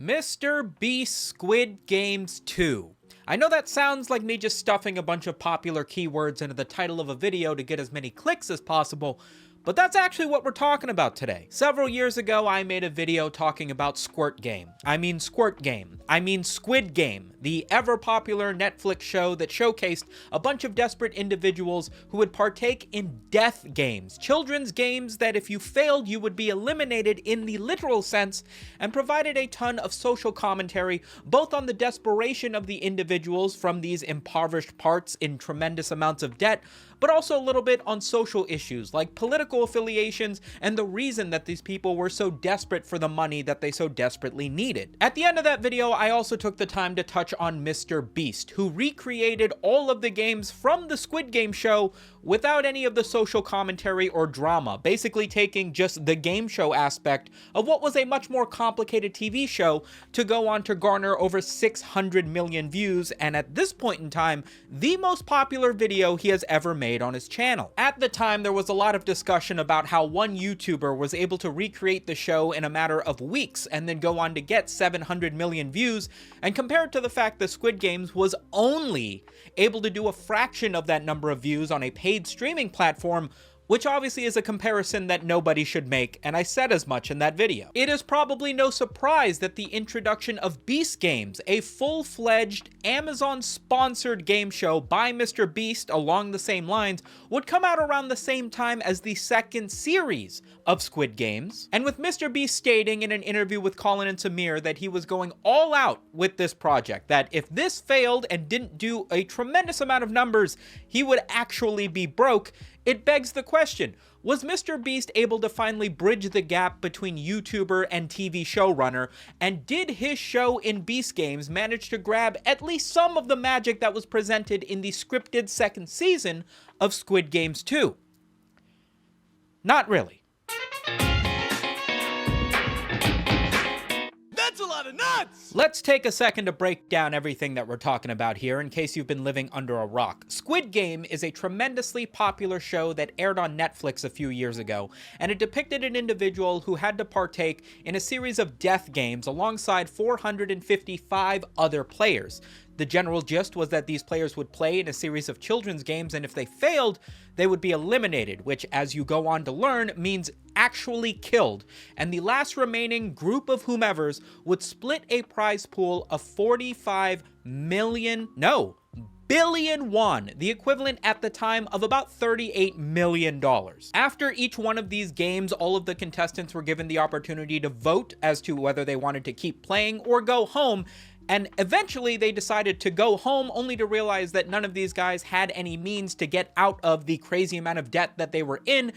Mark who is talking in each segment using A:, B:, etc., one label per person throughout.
A: Mr. Beast Squid Games 2. I know that sounds like me just stuffing a bunch of popular keywords into the title of a video to get as many clicks as possible, but that's actually what we're talking about today. Several years ago, I made a video talking about Squirt Game. I mean Squirt Game. I mean Squid Game, the ever-popular Netflix show that showcased a bunch of desperate individuals who would partake in death games, children's games that if you failed, you would be eliminated in the literal sense, and provided a ton of social commentary, both on the desperation of the individuals from these impoverished parts in tremendous amounts of debt, but also a little bit on social issues like political affiliations and the reason that these people were so desperate for the money that they so desperately needed. At the end of that video, I also took the time to touch on Mr. Beast, who recreated all of the games from the Squid Game show without any of the social commentary or drama, basically taking just the game show aspect of what was a much more complicated TV show to go on to garner over 600 million views, and at this point in time, the most popular video he has ever made on his channel. At the time, there was a lot of discussion about how one YouTuber was able to recreate the show in a matter of weeks and then go on to get 700 million views, and compared to the fact that Squid Games was only able to do a fraction of that number of views on a paid streaming platform, which obviously is a comparison that nobody should make, and I said as much in that video. It is probably no surprise that the introduction of Beast Games, a full-fledged Amazon-sponsored game show by Mr. Beast along the same lines, would come out around the same time as the second series of Squid Games, and with Mr. Beast stating in an interview with Colin and Samir that he was going all out with this project, that if this failed and didn't do a tremendous amount of numbers, he would actually be broke. It begs the question, was Mr. Beast able to finally bridge the gap between YouTuber and TV showrunner, and did his show in Beast Games manage to grab at least some of the magic that was presented in the scripted second season of Squid Games 2? Not really.
B: That's a lot of nuts!
A: Let's take a second to break down everything that we're talking about here in case you've been living under a rock. Squid Game is a tremendously popular show that aired on Netflix a few years ago, and it depicted an individual who had to partake in a series of death games alongside 455 other players. The general gist was that these players would play in a series of children's games, and if they failed, they would be eliminated, which, as you go on to learn, means actually killed. And the last remaining group of whomevers would split a prize pool of 45 billion won, the equivalent at the time of about $38 million. After each one of these games, all of the contestants were given the opportunity to vote as to whether they wanted to keep playing or go home, and eventually they decided to go home, only to realize that none of these guys had any means to get out of the crazy amount of debt that they were in.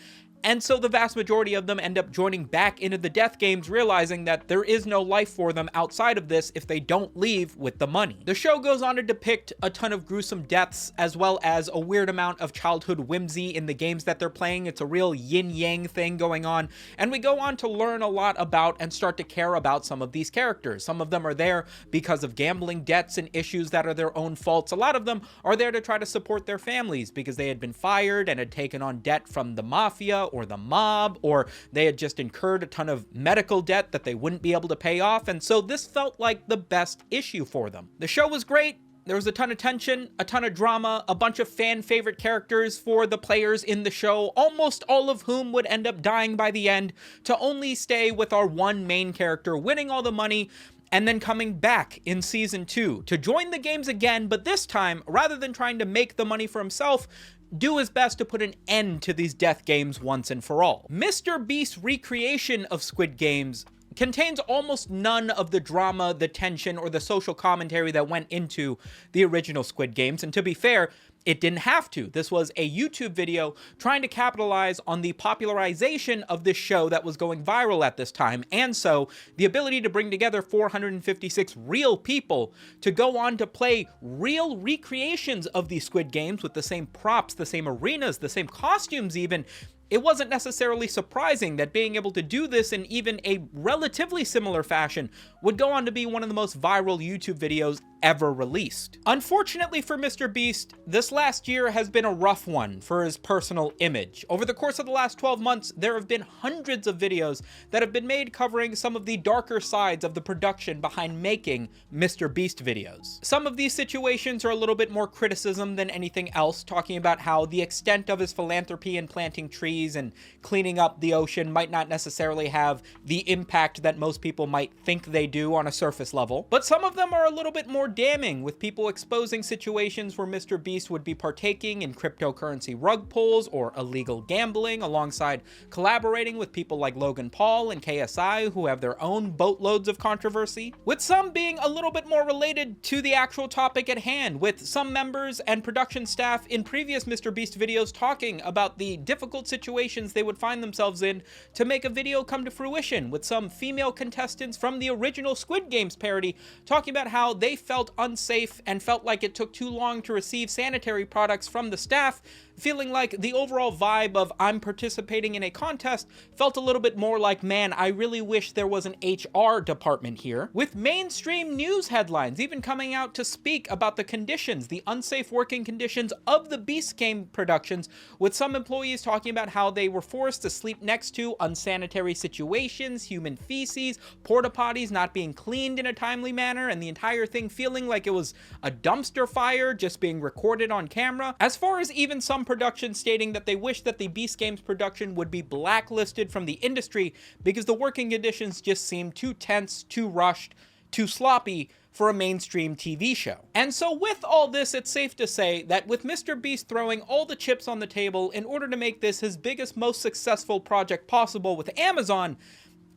A: And so the vast majority of them end up joining back into the death games, realizing that there is no life for them outside of this if they don't leave with the money. The show goes on to depict a ton of gruesome deaths, as well as a weird amount of childhood whimsy in the games that they're playing. It's a real yin-yang thing going on, and we go on to learn a lot about and start to care about some of these characters. Some of them are there because of gambling debts and issues that are their own faults. A lot of them are there to try to support their families because they had been fired and had taken on debt from the mafia or the mob, or they had just incurred a ton of medical debt that they wouldn't be able to pay off, and so this felt like the best issue for them. The show was great. There was a ton of tension, a ton of drama, a bunch of fan favorite characters for the players in the show, almost all of whom would end up dying by the end, to only stay with our one main character winning all the money and then coming back in season 2 to join the games again, but this time, rather than trying to make the money for himself, do his best to put an end to these death games once and for all. Mr. Beast's recreation of Squid Games contains almost none of the drama, the tension, or the social commentary that went into the original Squid Games, and to be fair, it didn't have to. This was a YouTube video trying to capitalize on the popularization of this show that was going viral at this time, and so the ability to bring together 456 real people to go on to play real recreations of these Squid Games with the same props, the same arenas, the same costumes even. It wasn't necessarily surprising that being able to do this in even a relatively similar fashion would go on to be one of the most viral YouTube videos ever released. Unfortunately for Mr. Beast, this last year has been a rough one for his personal image. Over the course of the last 12 months, there have been hundreds of videos that have been made covering some of the darker sides of the production behind making Mr. Beast videos. Some of these situations are a little bit more criticism than anything else, talking about how the extent of his philanthropy in planting trees and cleaning up the ocean might not necessarily have the impact that most people might think they do on a surface level. But some of them are a little bit more damning, with people exposing situations where Mr. Beast would be partaking in cryptocurrency rug pulls or illegal gambling, alongside collaborating with people like Logan Paul and KSI, who have their own boatloads of controversy, with some being a little bit more related to the actual topic at hand, with some members and production staff in previous Mr. Beast videos talking about the difficult situations they would find themselves in to make a video come to fruition, with some female contestants from the original Squid Games parody talking about how they felt unsafe and felt like it took too long to receive sanitary products from the staff, feeling like the overall vibe of "I'm participating in a contest" felt a little bit more like, man, I really wish there was an HR department here, with mainstream news headlines even coming out to speak about the conditions, the unsafe working conditions of the Beast Game productions, with some employees talking about how they were forced to sleep next to unsanitary situations, human feces, porta potties not being cleaned in a timely manner, and the entire thing feeling like it was a dumpster fire just being recorded on camera. As far as even some productions stating that they wish that the Beast Games production would be blacklisted from the industry because the working conditions just seemed too tense, too rushed, too sloppy for a mainstream TV show. And so with all this, it's safe to say that with Mr. Beast throwing all the chips on the table in order to make this his biggest, most successful project possible with Amazon,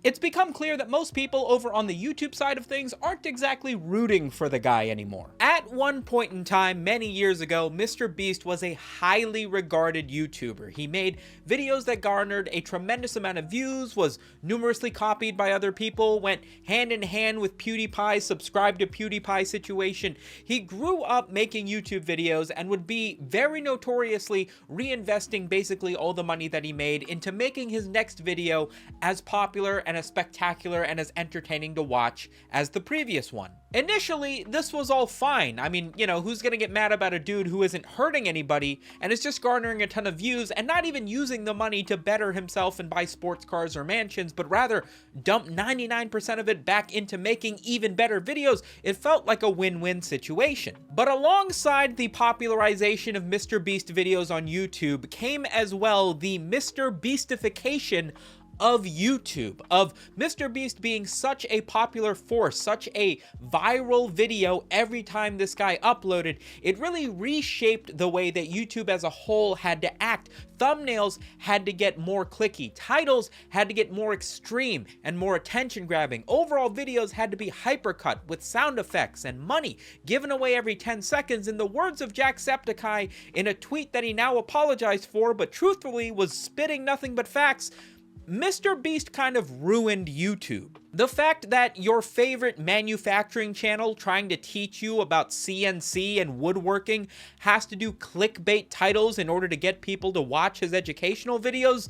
A: it's become clear that most people over on the YouTube side of things aren't exactly rooting for the guy anymore. At one point in time, many years ago, Mr. Beast was a highly regarded YouTuber. He made videos that garnered a tremendous amount of views, was numerously copied by other people, went hand in hand with PewDiePie's subscribe to PewDiePie situation. He grew up making YouTube videos and would be very notoriously reinvesting basically all the money that he made into making his next video as popular and as spectacular and as entertaining to watch as the previous one. Initially, this was all fine. I mean, you know, who's gonna get mad about a dude who isn't hurting anybody and is just garnering a ton of views and not even using the money to better himself and buy sports cars or mansions, but rather dump 99% of it back into making even better videos? It felt like a win-win situation. But alongside the popularization of Mr. Beast videos on YouTube came as well the Mr. Beastification of YouTube, of Mr. Beast being such a popular force, such a viral video every time this guy uploaded. It really reshaped the way that YouTube as a whole had to act. Thumbnails had to get more clicky, titles had to get more extreme and more attention grabbing, overall videos had to be hypercut with sound effects and money given away every 10 seconds. In the words of Jacksepticeye in a tweet that he now apologized for, but truthfully was spitting nothing but facts, Mr. Beast kind of ruined YouTube. The fact that your favorite manufacturing channel trying to teach you about CNC and woodworking has to do clickbait titles in order to get people to watch his educational videos,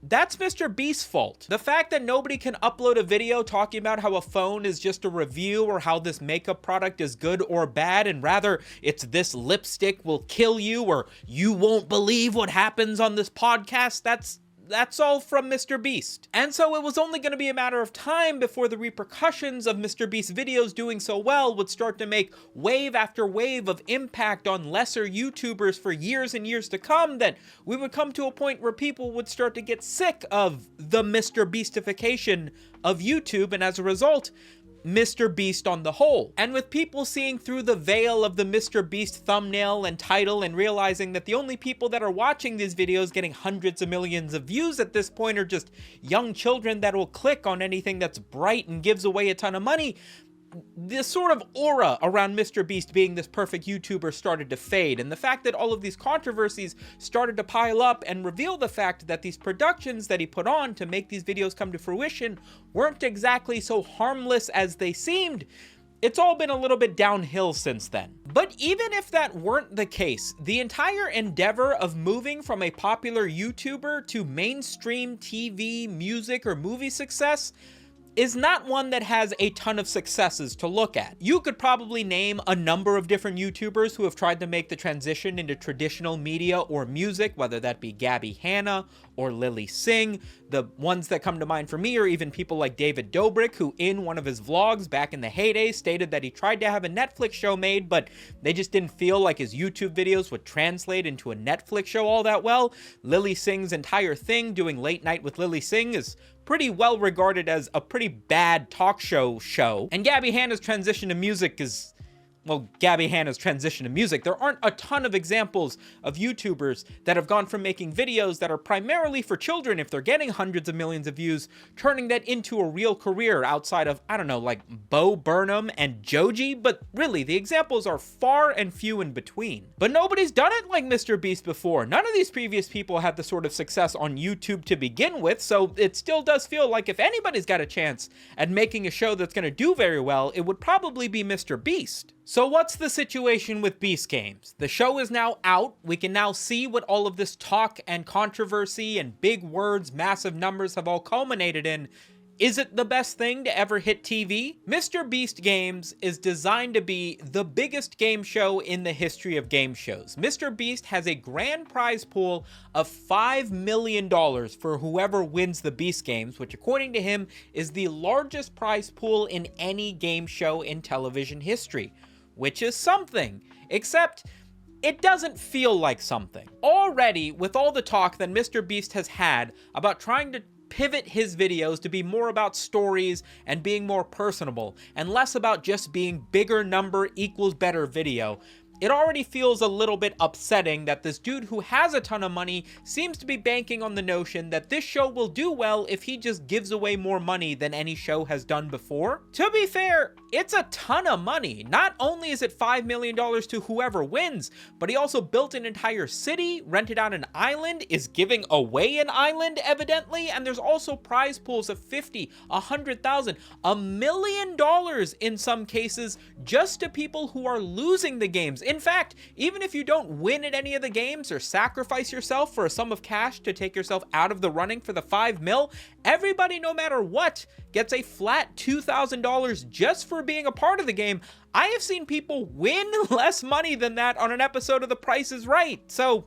A: that's Mr. Beast's fault. The fact that nobody can upload a video talking about how a phone is just a review or how this makeup product is good or bad, and rather it's this lipstick will kill you or you won't believe what happens on this podcast, that's all from Mr. Beast. And so it was only going to be a matter of time before the repercussions of Mr. Beast's videos doing so well would start to make wave after wave of impact on lesser YouTubers for years and years to come, that we would come to a point where people would start to get sick of the Mr. Beastification of YouTube, and as a result, Mr. Beast on the whole. And with people seeing through the veil of the Mr. Beast thumbnail and title and realizing that the only people that are watching these videos getting hundreds of millions of views at this point are just young children that will click on anything that's bright and gives away a ton of money, this sort of aura around Mr. Beast being this perfect YouTuber started to fade, and the fact that all of these controversies started to pile up and reveal the fact that these productions that he put on to make these videos come to fruition weren't exactly so harmless as they seemed, it's all been a little bit downhill since then. But even if that weren't the case, the entire endeavor of moving from a popular YouTuber to mainstream TV, music, or movie success is not one that has a ton of successes to look at. You could probably name a number of different YouTubers who have tried to make the transition into traditional media or music, whether that be Gabby Hanna or Lily Singh. The ones that come to mind for me are even people like David Dobrik, who in one of his vlogs back in the heyday stated that he tried to have a Netflix show made, but they just didn't feel like his YouTube videos would translate into a Netflix show all that well. Lily Singh's entire thing, doing Late Night with Lily Singh, is pretty well regarded as a pretty bad talk show. And Gabby Hanna's transition to music is, well, Gabby Hanna's transition to music. There aren't a ton of examples of YouTubers that have gone from making videos that are primarily for children, if they're getting hundreds of millions of views, turning that into a real career outside of, I don't know, like Bo Burnham and Joji, but really, the examples are far and few in between. But nobody's done it like Mr. Beast before. None of these previous people had the sort of success on YouTube to begin with, so it still does feel like if anybody's got a chance at making a show that's going to do very well, it would probably be Mr. Beast. So what's the situation with Beast Games? The show is now out. We can now see what all of this talk and controversy and big words, massive numbers have all culminated in. Is it the best thing to ever hit TV? Mr. Beast Games is designed to be the biggest game show in the history of game shows. Mr. Beast has a grand prize pool of $5 million for whoever wins the Beast Games, which according to him is the largest prize pool in any game show in television history. Which is something, except it doesn't feel like something. Already, with all the talk that Mr. Beast has had about trying to pivot his videos to be more about stories and being more personable, and less about just being bigger number equals better video, it already feels a little bit upsetting that this dude who has a ton of money seems to be banking on the notion that this show will do well if he just gives away more money than any show has done before. To be fair, it's a ton of money. Not only is it $5 million to whoever wins, but he also built an entire city, rented out an island, is giving away an island evidently, and there's also prize pools of $50,000, $100,000, $1 million in some cases just to people who are losing the games. In fact, even if you don't win at any of the games or sacrifice yourself for a sum of cash to take yourself out of the running for the $5 million, everybody, no matter what, gets a flat $2,000 just for being a part of the game. I have seen people win less money than that on an episode of The Price is Right, so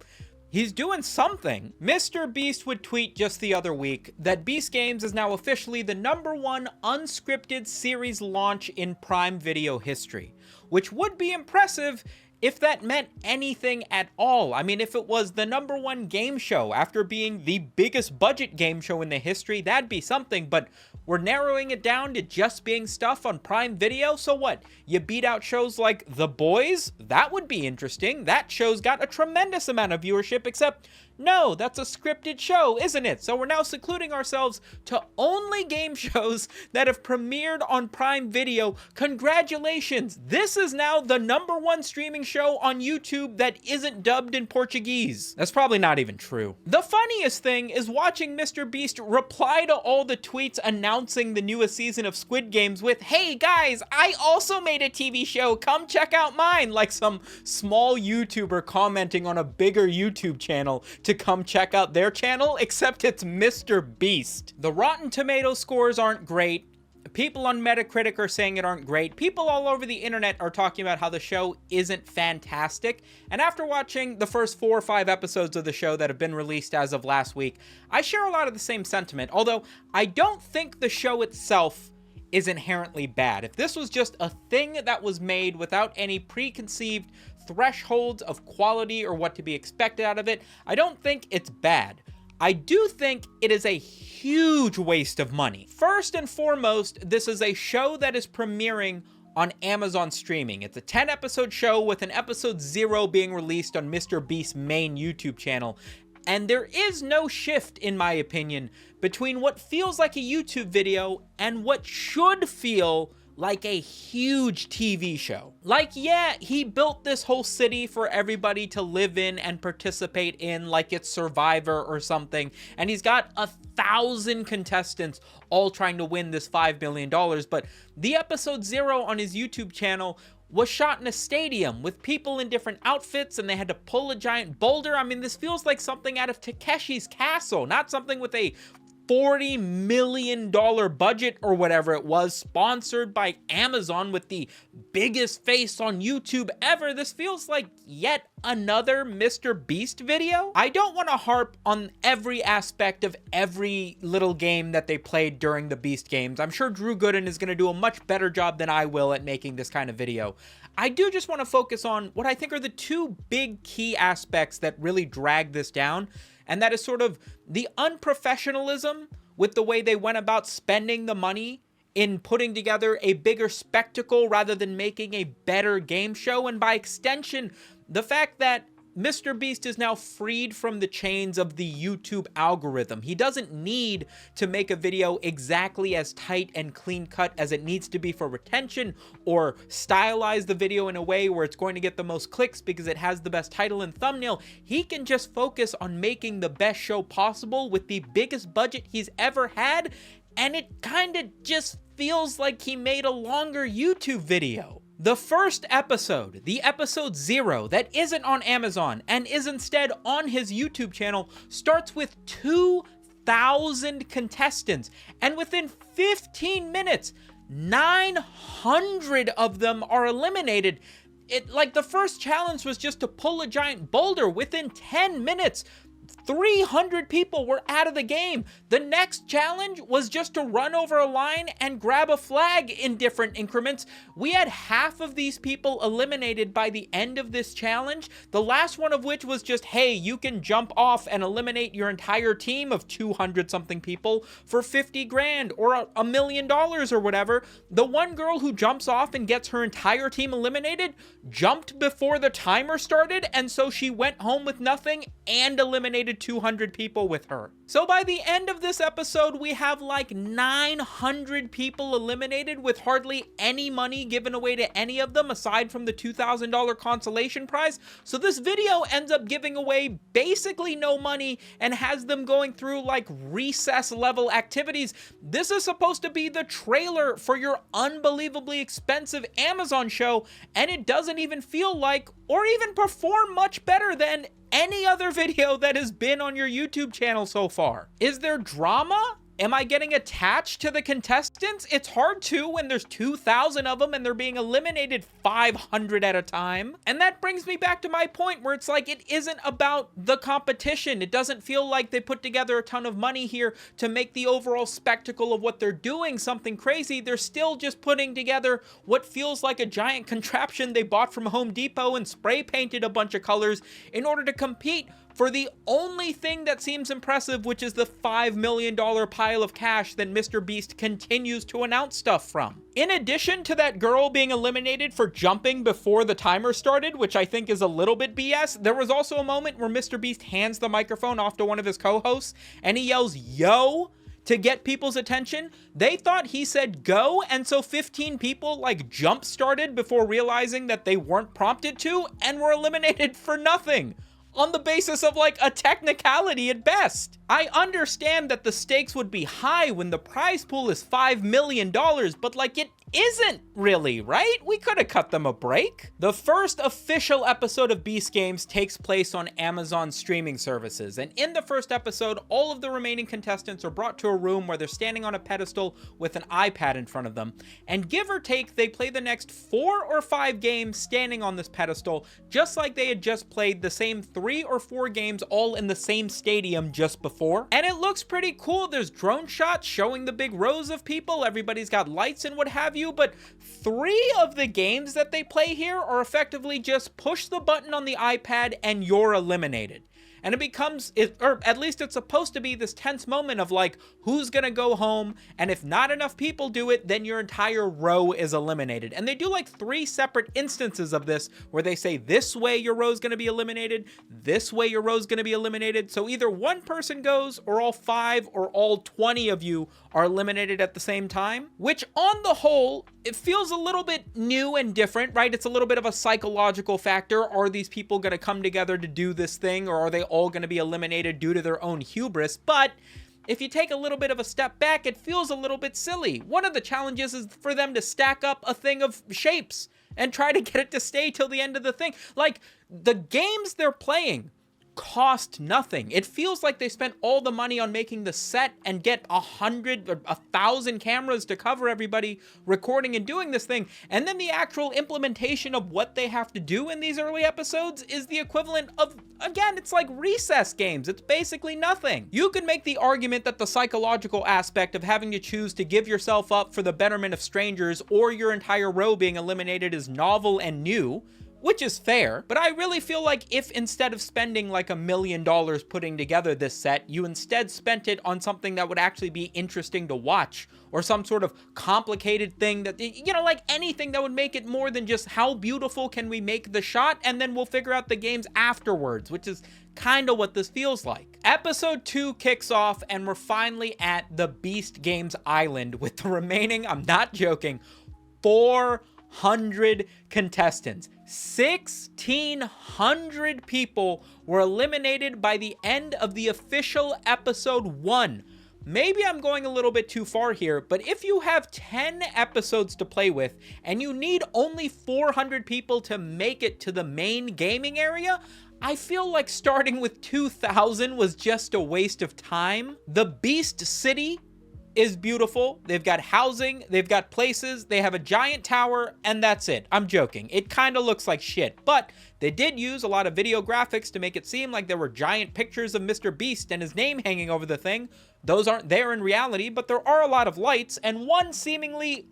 A: he's doing something. Mr. Beast would tweet just the other week that Beast Games is now officially the #1 unscripted series launch in Prime Video history, which would be impressive if that meant anything at all. I mean, if it was the #1 game show after being the biggest budget game show in the history, that'd be something, but we're narrowing it down to just being stuff on Prime Video, so what? You beat out shows like The Boys? That would be interesting. That show's got a tremendous amount of viewership, except no, that's a scripted show, isn't it? So we're now secluding ourselves to only game shows that have premiered on Prime Video. Congratulations! This is now the #1 streaming show on YouTube that isn't dubbed in Portuguese. That's probably not even true. The funniest thing is watching Mr. Beast reply to all the tweets announcing the newest season of Squid Games with, "Hey guys, I also made a TV show, come check out mine," like some small YouTuber commenting on a bigger YouTube channel to come check out their channel, except it's Mr. Beast. The Rotten Tomatoes scores aren't great. People on Metacritic are saying it aren't great. People all over the internet are talking about how the show isn't fantastic. And after watching the first 4 or 5 episodes of the show that have been released as of last week, I share a lot of the same sentiment, although I don't think the show itself is inherently bad. If this was just a thing that was made without any preconceived thresholds of quality or what to be expected out of it, I don't think it's bad. I do think it is a huge waste of money. First and foremost, this is a show that is premiering on Amazon streaming. It's a 10-episode show with an episode 0 being released on Mr. Beast's main YouTube channel. And there is no shift, in my opinion, between what feels like a YouTube video and what should feel like a huge TV show. Like, yeah, he built this whole city for everybody to live in and participate in like it's Survivor or something, and he's got 1,000 contestants all trying to win this $5 million, but the episode 0 on his YouTube channel was shot in a stadium with people in different outfits, and they had to pull a giant boulder. I mean, this feels like something out of Takeshi's Castle, not something with a $40 million budget or whatever it was, sponsored by Amazon with the biggest face on YouTube ever. This feels like yet another Mr. Beast video. I don't want to harp on every aspect of every little game that they played during the Beast games. I'm sure Drew Gooden is going to do a much better job than I will at making this kind of video. I do just want to focus on what I think are the two big key aspects that really drag this down, and that is sort of the unprofessionalism with the way they went about spending the money in putting together a bigger spectacle rather than making a better game show, and by extension, the fact that Mr. Beast is now freed from the chains of the YouTube algorithm. He doesn't need to make a video exactly as tight and clean cut as it needs to be for retention, or stylize the video in a way where it's going to get the most clicks because it has the best title and thumbnail. He can just focus on making the best show possible with the biggest budget he's ever had, and it kind of just feels like he made a longer YouTube video. The first episode, the episode 0, that isn't on Amazon and is instead on his YouTube channel, starts with 2,000 contestants, and within 15 minutes, 900 of them are eliminated. Like, the first challenge was just to pull a giant boulder. Within 10 minutes, 300 people were out of the game. The next challenge was just to run over a line and grab a flag in different increments. We had half of these people eliminated by the end of this challenge, the last one of which was just, hey, you can jump off and eliminate your entire team of 200 something people for 50 grand or $1 million or whatever. The one girl who jumps off and gets her entire team eliminated jumped before the timer started, and so she went home with nothing and eliminated 200 people with her. So by the end of this episode, we have like 900 people eliminated with hardly any money given away to any of them aside from the $2,000 consolation prize. So this video ends up giving away basically no money and has them going through like recess level activities. This is supposed to be the trailer for your unbelievably expensive Amazon show, and it doesn't even feel like or even perform much better than any other video that has been on your YouTube channel so far. Is there drama? Am I getting attached to the contestants? It's hard to when there's 2,000 of them and they're being eliminated 500 at a time. And that brings me back to my point where it's like, it isn't about the competition. It doesn't feel like they put together a ton of money here to make the overall spectacle of what they're doing something crazy. They're still just putting together what feels like a giant contraption they bought from Home Depot and spray painted a bunch of colors in order to compete for the only thing that seems impressive, which is the $5 million pile of cash that Mr. Beast continues to announce stuff from. In addition to that girl being eliminated for jumping before the timer started, which I think is a little bit BS, there was also a moment where Mr. Beast hands the microphone off to one of his co-hosts and he yells, "Yo!" to get people's attention. They thought he said go, and so 15 people like jump started before realizing that they weren't prompted to and were eliminated for nothing, on the basis of like a technicality at best. I understand that the stakes would be high when the prize pool is $5 million, but like it isn't really, right? We could have cut them a break. The first official episode of Beast Games takes place on Amazon streaming services, and in the first episode, all of the remaining contestants are brought to a room where they're standing on a pedestal with an iPad in front of them, and give or take, they play the next 4 or 5 games standing on this pedestal, just like they had just played the same 3 or 4 games all in the same stadium just before. And it looks pretty cool. There's drone shots showing the big rows of people, everybody's got lights and what have you, but 3 of the games that they play here are effectively just push the button on the iPad and you're eliminated. And it becomes, or at least it's supposed to be, this tense moment of like, who's gonna go home? And if not enough people do it, then your entire row is eliminated. And they do like 3 separate instances of this where they say, this way your row's gonna be eliminated, this way your row's gonna be eliminated. So either one person goes, or all 5 or all 20 of you are eliminated at the same time, which on the whole, it feels a little bit new and different, right? It's a little bit of a psychological factor. Are these people gonna come together to do this thing, or are they all going to be eliminated due to their own hubris? But if you take a little bit of a step back, it feels a little bit silly. One of the challenges is for them to stack up a thing of shapes and try to get it to stay till the end of the thing. Like, the games they're playing cost nothing. It feels like they spent all the money on making the set and get 100 or 1,000 cameras to cover everybody recording and doing this thing, and then the actual implementation of what they have to do in these early episodes is the equivalent of, again, it's like recess games. It's basically nothing. You could make the argument that the psychological aspect of having to choose to give yourself up for the betterment of strangers or your entire row being eliminated is novel and new, which is fair, but I really feel like if instead of spending like $1 million putting together this set, you instead spent it on something that would actually be interesting to watch, or some sort of complicated thing that, you know, like anything that would make it more than just how beautiful can we make the shot, and then we'll figure out the games afterwards, which is kind of what this feels like. Episode 2 kicks off, and we're finally at the Beast Games Island with the remaining, I'm not joking, 400 contestants. 1,600 people were eliminated by the end of the official episode 1. Maybe I'm going a little bit too far here, but if you have 10 episodes to play with and you need only 400 people to make it to the main gaming area, I feel like starting with 2,000 was just a waste of time. The Beast City is beautiful. They've got housing, they've got places, they have a giant tower, and that's it. I'm joking. It kind of looks like shit, but they did use a lot of video graphics to make it seem like there were giant pictures of Mr. Beast and his name hanging over the thing. Those aren't there in reality, but there are a lot of lights and one seemingly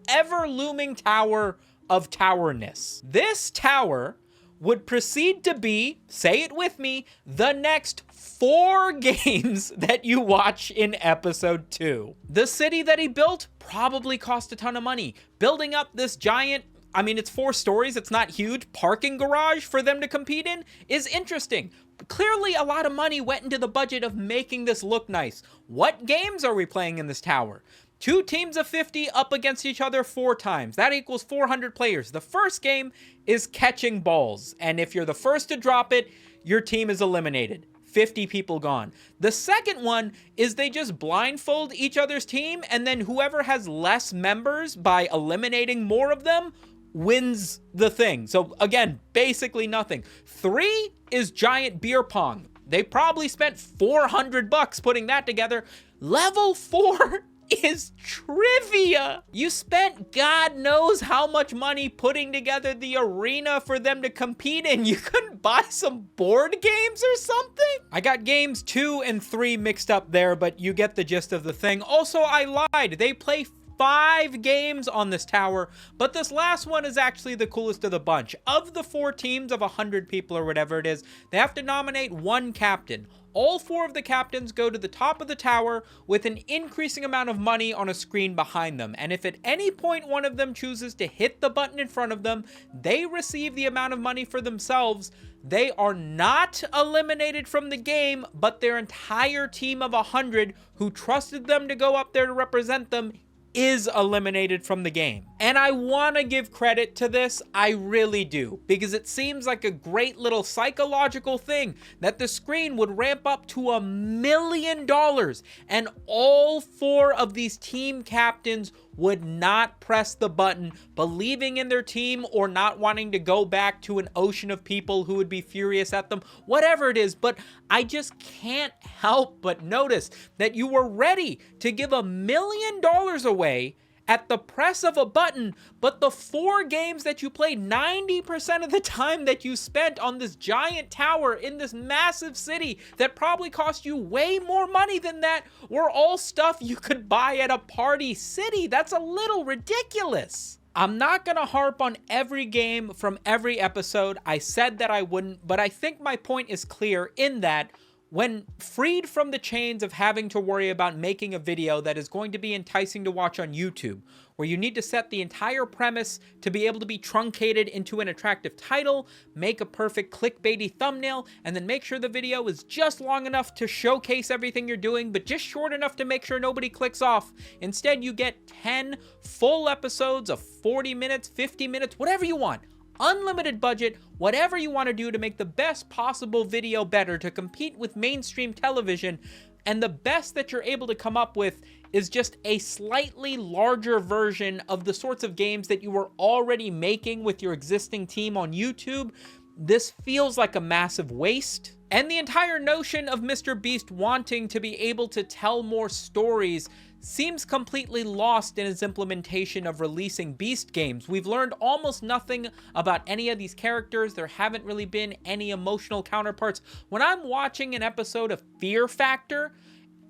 A: ever-looming tower of towerness. This tower would proceed to be, say it with me, the next 4 games that you watch in episode 2. The city that he built probably cost a ton of money. Building up this giant, I mean, it's 4 stories, it's not huge, parking garage for them to compete in is interesting. Clearly a lot of money went into the budget of making this look nice. What games are we playing in this tower? 2 teams of 50 up against each other 4 times. That equals 400 players. The first game is catching balls, and if you're the first to drop it, your team is eliminated. 50 people gone. The second one is they just blindfold each other's team, and then whoever has less members by eliminating more of them wins the thing. So again, basically nothing. 3 is giant beer pong. They probably spent $400 putting that together. Level 4 is trivia. You spent God knows how much money putting together the arena for them to compete in. You couldn't buy some board games or something? I got games 2 and 3 mixed up there, but you get the gist of the thing. Also, I lied. They play 5 games on this tower, but this last one is actually the coolest of the bunch. Of the 4 teams of 100 people or whatever it is, they have to nominate 1 captain. All 4 of the captains go to the top of the tower with an increasing amount of money on a screen behind them, and if at any point one of them chooses to hit the button in front of them, they receive the amount of money for themselves. They are not eliminated from the game, but their entire team of 100 who trusted them to go up there to represent them is eliminated from the game. And I want to give credit to this, I really do, because it seems like a great little psychological thing that the screen would ramp up to $1 million and all 4 of these team captains would not press the button, believing in their team or not wanting to go back to an ocean of people who would be furious at them, whatever it is. But I just can't help but notice that you were ready to give $1 million away at the press of a button, but the 4 games that you played, 90% of the time that you spent on this giant tower in this massive city that probably cost you way more money than that, were all stuff you could buy at a party city. That's a little ridiculous. I'm not gonna harp on every game from every episode. I said that I wouldn't, but I think my point is clear in that when freed from the chains of having to worry about making a video that is going to be enticing to watch on YouTube, where you need to set the entire premise to be able to be truncated into an attractive title, make a perfect clickbaity thumbnail, and then make sure the video is just long enough to showcase everything you're doing, but just short enough to make sure nobody clicks off. Instead, you get 10 full episodes of 40 minutes, 50 minutes, whatever you want. Unlimited budget, whatever you want to do to make the best possible video better to compete with mainstream television, and the best that you're able to come up with is just a slightly larger version of the sorts of games that you were already making with your existing team on YouTube. this feels like a massive waste. And the entire notion of Mr. Beast wanting to be able to tell more stories seems completely lost in his implementation of releasing Beast games. We've learned almost nothing about any of these characters. There haven't really been any emotional counterparts. When I'm watching an episode of Fear Factor,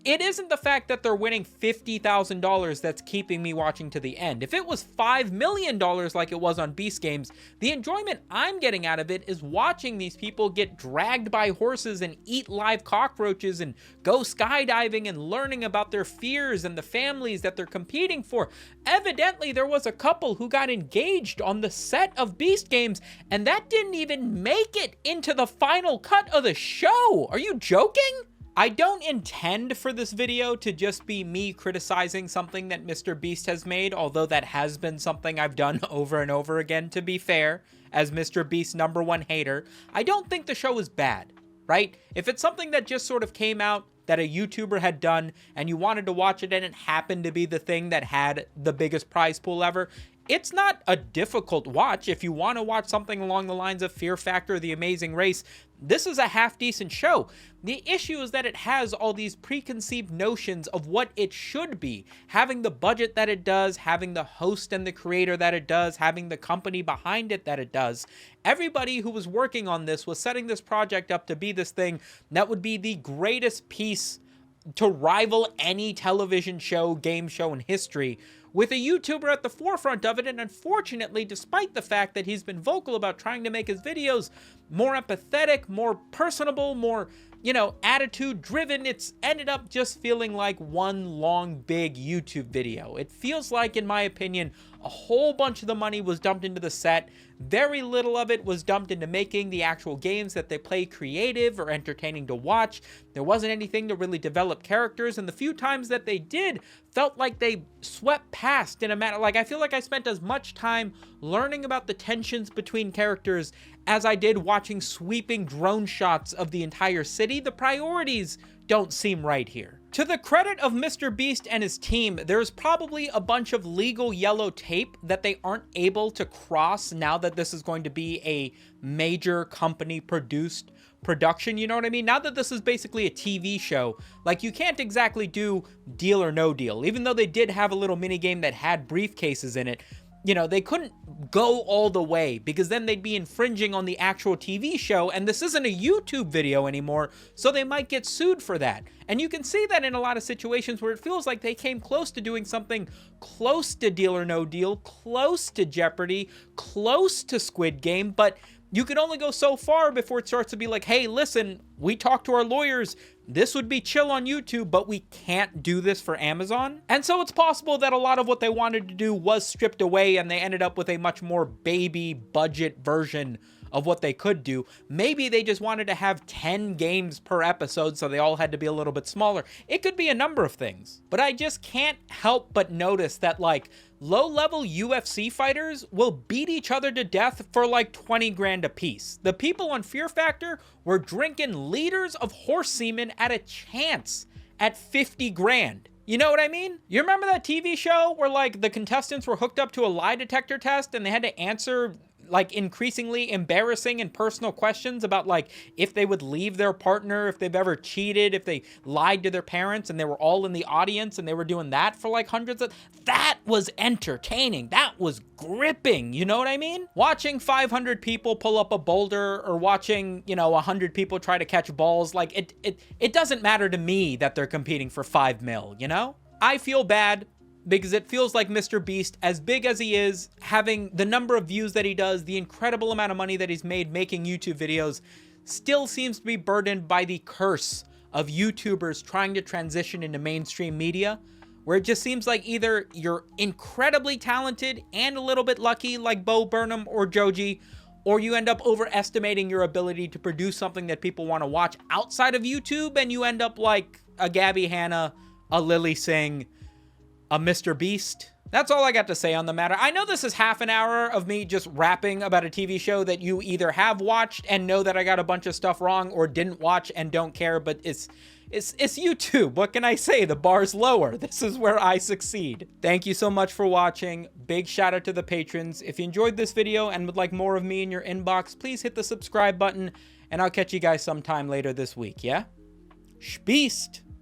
A: it isn't the fact that they're winning $50,000 that's keeping me watching to the end. If it was $5 million like it was on Beast Games, the enjoyment I'm getting out of it is watching these people get dragged by horses and eat live cockroaches and go skydiving and learning about their fears and the families that they're competing for. Evidently, there was a couple who got engaged on the set of Beast Games, and that didn't even make it into the final cut of the show. Are you joking? I don't intend for this video to just be me criticizing something that Mr. Beast has made, although that has been something I've done over and over again, to be fair, as Mr. Beast's #1 hater. I don't think the show is bad, right? If it's something that just sort of came out that a YouTuber had done and you wanted to watch it and it happened to be the thing that had the biggest prize pool ever, it's not a difficult watch. If you want to watch something along the lines of Fear Factor, The Amazing Race, this is a half-decent show. The issue is that it has all these preconceived notions of what it should be. Having the budget that it does, having the host and the creator that it does, having the company behind it that it does. Everybody who was working on this was setting this project up to be this thing that would be the greatest piece to rival any television show, game show in history, with a YouTuber at the forefront of it. And unfortunately, despite the fact that he's been vocal about trying to make his videos more empathetic, more personable, more, attitude driven, it's ended up just feeling like one long, big YouTube video. It feels like, in my opinion, a whole bunch of the money was dumped into the set. Very little of it was dumped into making the actual games that they play creative or entertaining to watch. There wasn't anything to really develop characters, and the few times that they did felt like they swept past in a matter. Like, I feel like I spent as much time learning about the tensions between characters as I did watching sweeping drone shots of the entire city. The priorities don't seem right here. To the credit of Mr. Beast and his team, there's probably a bunch of legal yellow tape that they aren't able to cross now that this is going to be a major company produced production, you know what I mean? Now that this is basically a TV show, like, you can't exactly do Deal or No Deal. Even though they did have a little mini game that had briefcases in it, they couldn't go all the way because then they'd be infringing on the actual TV show, and this isn't a YouTube video anymore, so they might get sued for that. And you can see that in a lot of situations where it feels like they came close to doing something close to Deal or No Deal, close to Jeopardy, close to Squid Game, but you can only go so far before it starts to be like, hey, listen, we talked to our lawyers, this would be chill on YouTube, but we can't do this for Amazon. And so it's possible that a lot of what they wanted to do was stripped away and they ended up with a much more baby budget version of what they could do. Maybe they just wanted to have 10 games per episode, so they all had to be a little bit smaller. It could be a number of things. But I just can't help but notice that, like, low-level UFC fighters will beat each other to death for like 20 grand a piece. The people on Fear Factor were drinking liters of horse semen at a chance at 50 grand. You know what I mean? You remember that TV show where, like, the contestants were hooked up to a lie detector test and they had to answer, like, increasingly embarrassing and personal questions about, like, if they would leave their partner, if they've ever cheated, if they lied to their parents, and they were all in the audience and they were doing that for like hundreds of... That was entertaining. That was gripping. You know what I mean? Watching 500 people pull up a boulder or watching, 100 people try to catch balls, like, it doesn't matter to me that they're competing for 5 mil, I feel bad because it feels like Mr. Beast, as big as he is, having the number of views that he does, the incredible amount of money that he's made making YouTube videos, still seems to be burdened by the curse of YouTubers trying to transition into mainstream media, where it just seems like either you're incredibly talented and a little bit lucky like Bo Burnham or Joji, or you end up overestimating your ability to produce something that people want to watch outside of YouTube, and you end up like a Gabby Hanna, a Lily Singh, a Mr. Beast, That's all I got to say on the matter. I know this is half an hour of me just rapping about a TV show that you either have watched and know that I got a bunch of stuff wrong, or didn't watch and don't care, but it's YouTube. What can I say? The bar's lower. This is where I succeed. Thank you so much for watching. Big shout out to the patrons. If you enjoyed this video and would like more of me in your inbox, please hit the subscribe button, and I'll catch you guys sometime later this week, yeah? Spießt!